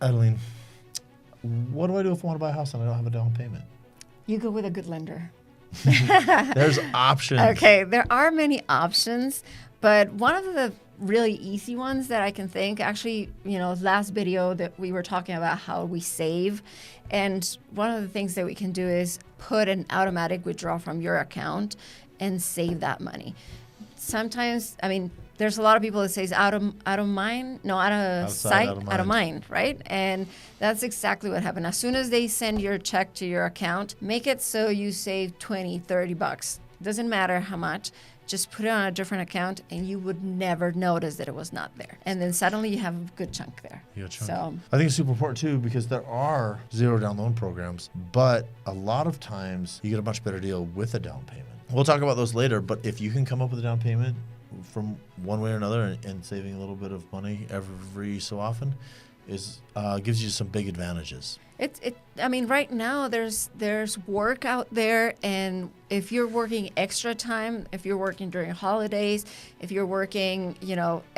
Adeline, what do I do if I want to buy a house and I don't have a down payment? You go with a good lender. There's options. Okay, there are many options, but one of the really easy ones that I can think, actually, last video that we were talking about how we save. And one of the things that we can do is put an automatic withdrawal from your account and save that money. Sometimes, there's a lot of people that says out of sight, out of mind, right? And that's exactly what happened. As soon as they send your check to your account, make it so you save $20-$30. Doesn't matter how much. Just put it on a different account and you would never notice that it was not there. And then suddenly you have a good chunk there. So I think it's super important too, because there are zero down loan programs, but a lot of times you get a much better deal with a down payment. We'll talk about those later, but if you can come up with a down payment from one way or another and saving a little bit of money every so often gives you some big advantages. Right now there's work out there, and if you're working extra time, if you're working during holidays, if you're working,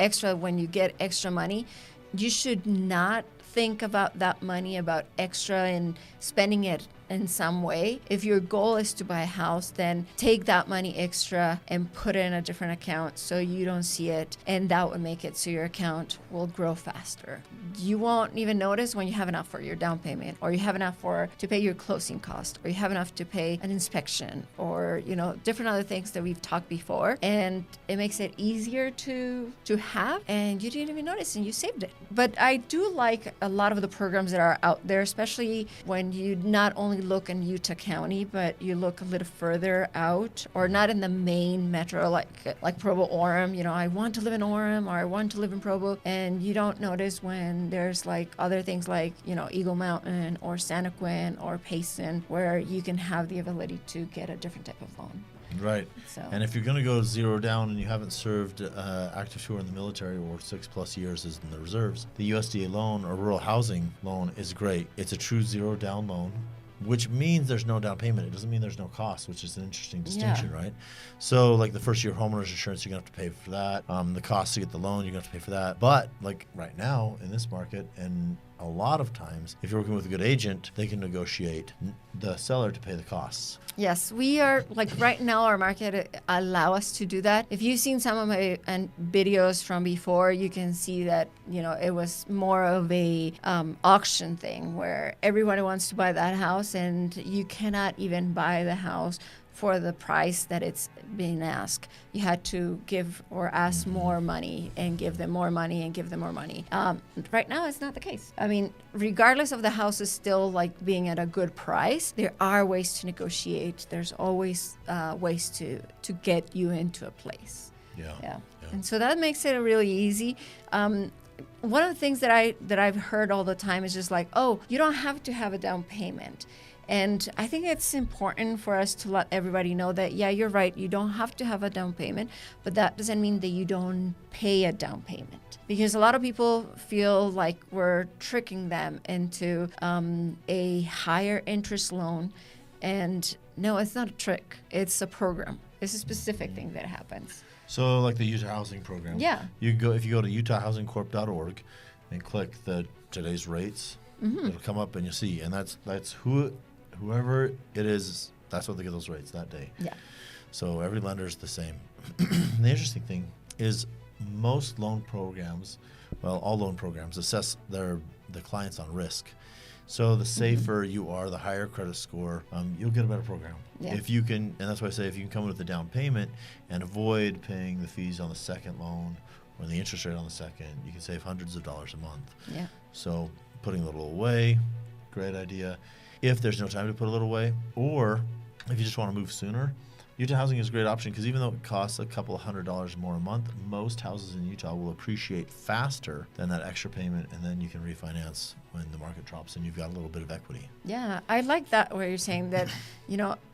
extra when you get extra money, you should not think about that money, about extra and spending it in some way. If your goal is to buy a house, then take that money extra and put it in a different account so you don't see it, and that would make it so your account will grow faster. You won't even notice when you have enough for your down payment, or you have enough to pay your closing cost, or you have enough to pay an inspection, or different other things that we've talked before, and it makes it easier to have, and you didn't even notice and you saved it. But I do like a lot of the programs that are out there, especially when you not only look in Utah County, but you look a little further out, or not in the main metro like Provo, Orem. I want to live in Orem, or I want to live in Provo, and you don't notice when there's other things like Eagle Mountain or Santaquin or Payson, where you can have the ability to get a different type of loan. Right. So. And if you're going to go zero down and you haven't served active tour in the military or 6+ years as in the reserves, the USDA loan or rural housing loan is great. It's a true zero down loan, which means there's no down payment. It doesn't mean there's no cost, which is an interesting distinction, right? So like the first year homeowner's insurance, you're going to have to pay for that. The cost to get the loan, you're going to have to pay for that. But like right now in this market, and a lot of times, if you're working with a good agent, they can negotiate the seller to pay the costs. Yes, we are, right now, our market allow us to do that. If you've seen some of my videos from before, you can see that, it was more of a auction thing where everybody wants to buy that house, and you cannot even buy the house for the price that it's being asked. You had to give or ask more money and give them more money and give them more money. Right now, it's not the case. Regardless of the house is still being at a good price, there are ways to negotiate. There's always ways to get you into a place. Yeah. And so that makes it really easy. One of the things that I've heard all the time is just you don't have to have a down payment. And I think it's important for us to let everybody know that, yeah, you're right, you don't have to have a down payment, but that doesn't mean that you don't pay a down payment. Because a lot of people feel like we're tricking them into a higher interest loan. And no, it's not a trick. It's a program. It's a specific thing that happens. So like the Utah Housing Program. Yeah. If you go to utahhousingcorp.org and click the today's rates, it'll come up and you'll see. And that's whoever it is, that's what they get those rates that day. Yeah. So every lender is the same. The interesting thing is most loan programs, all loan programs assess the clients on risk. So the safer you are, the higher credit score, you'll get a better program. Yeah. If you can, and that's why I say if you can come in with a down payment and avoid paying the fees on the second loan or the interest rate on the second, you can save hundreds of dollars a month. Yeah. So putting a little away, great idea. If there's no time to put a little away, or if you just want to move sooner, Utah Housing is a great option because even though it costs a couple of $100 more a month, most houses in Utah will appreciate faster than that extra payment, and then you can refinance when the market drops and you've got a little bit of equity. Yeah, I like that where you're saying that,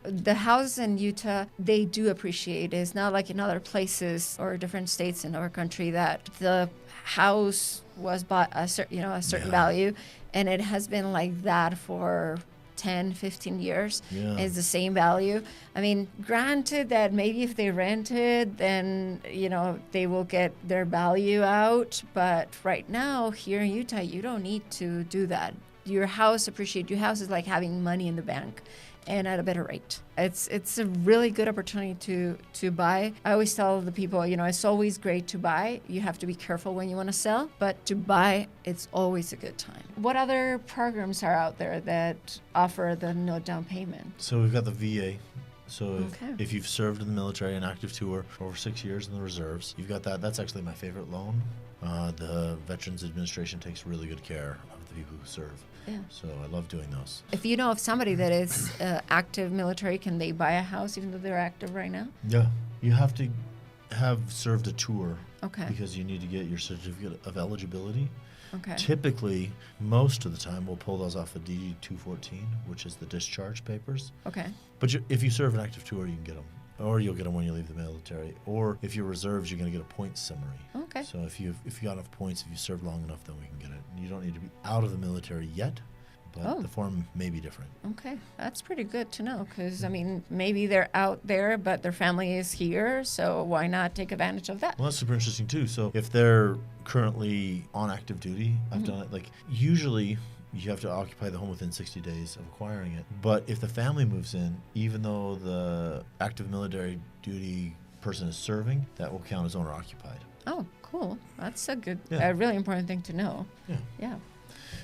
the houses in Utah, they do appreciate. It's not like in other places or different states in our country that the house was bought a certain value, and it has been like that for 10, 15 years Yeah. is the same value. I mean, granted that maybe if they rented, then, they will get their value out. But right now, here in Utah, you don't need to do that. Your house appreciates. Your house is like having money in the bank and at a better rate. It's a really good opportunity to buy. I always tell the people, it's always great to buy. You have to be careful when you want to sell, but to buy, it's always a good time. What other programs are out there that offer the no down payment? So we've got the VA. So Okay. if you've served in the military, an active tour, over 6 years in the reserves, you've got that. That's actually my favorite loan. The Veterans Administration takes really good care of the people who serve. Yeah. So I love doing those. If you know of somebody that is active military, can they buy a house even though they're active right now? Yeah. You have to have served a tour Okay. because you need to get your certificate of eligibility. Okay. Typically, most of the time, we'll pull those off of DD 214, which is the discharge papers. Okay. But if you serve an active tour, you can get them. Or you'll get them when you leave the military. Or if you're reserves, you're going to get a points summary. Okay. So if you got enough points, if you served long enough, then we can get it. You don't need to be out of the military yet, but the form may be different. Okay, that's pretty good to know because, maybe they're out there, but their family is here, so why not take advantage of that? Well, that's super interesting, too. So if they're currently on active duty, I've done it, usually you have to occupy the home within 60 days of acquiring it. But if the family moves in, even though the active military duty person is serving, that will count as owner occupied. Oh, cool. That's a Yeah. really important thing to know. Yeah. Yeah.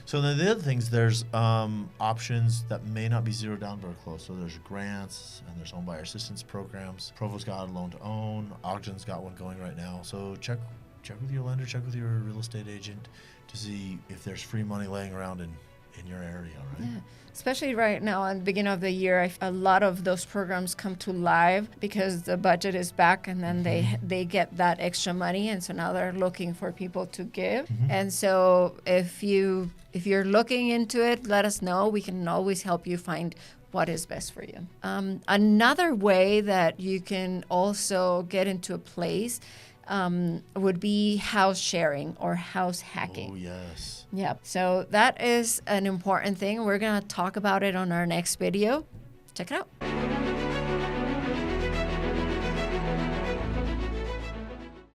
So then the other things, there's options that may not be zero down very close. So there's grants and there's homebuyer assistance programs. Provo's got a loan to own. Ogden's got one going right now. So check with your lender, check with your real estate agent to see if there's free money laying around in your area, right? Yeah. Especially right now at the beginning of the year, a lot of those programs come to live because the budget is back and then they get that extra money. And so now they're looking for people to give. And so if you're looking into it, let us know. We can always help you find what is best for you. Another way that you can also get into a place would be house sharing or house hacking. Oh, yes. Yep. So that is an important thing. We're going to talk about it on our next video. Check it out.